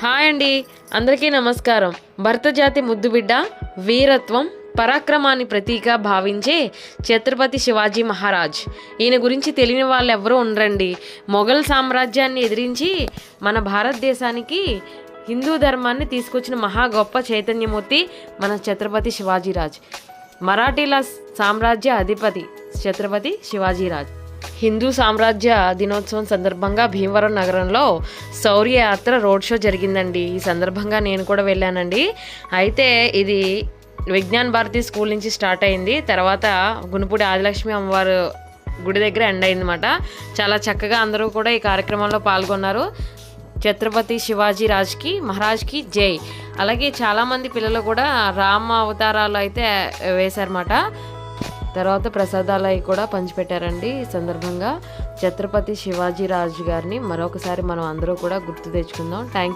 Hi అండి, అందరికీ నమస్కారం. భరత జాతి ముద్దుబిడ్డ, వీరత్వం, పరాక్రమాన్ని ప్రతీక భావించే ఛత్రపతి శివాజీ మహారాజ్. ఈయన గురించి తెలియని వాళ్ళు ఎవరూ ఉండరండి. మొఘల్ సామ్రాజ్యాన్ని ఎదిరించి మన భారతదేశానికి హిందూ ధర్మాన్ని తీసుకొచ్చిన మహా గొప్ప చైతన్యమూర్తి మన ఛత్రపతి శివాజీరాజ్. మరాఠీల సామ్రాజ్య అధిపతి ఛత్రపతి శివాజీరాజ్. హిందూ సామ్రాజ్య దినోత్సవం సందర్భంగా భీమవరం నగరంలో శౌర్య యాత్ర రోడ్ షో జరిగిందండి. ఈ సందర్భంగా నేను కూడా వెళ్ళానండి. అయితే ఇది విజ్ఞాన్ భారతి స్కూల్ నుంచి స్టార్ట్ అయింది. తర్వాత గునుపూడి ఆదిలక్ష్మి అమ్మవారు గుడి దగ్గర ఎండ్ అయిందన్నమాట. చాలా చక్కగా అందరూ కూడా ఈ కార్యక్రమంలో పాల్గొన్నారు. ఛత్రపతి శివాజీ మహారాజ్కి జై. అలాగే చాలామంది పిల్లలు కూడా రామ అవతారాలు అయితే వేశారన్నమాట. తర్వాత ప్రసాదాలు అవి కూడా పంచిపెట్టారండి. ఈ సందర్భంగా ఛత్రపతి శివాజీ రాజు గారిని మరొకసారి మనం అందరూ కూడా గుర్తు తెచ్చుకుందాం. థ్యాంక్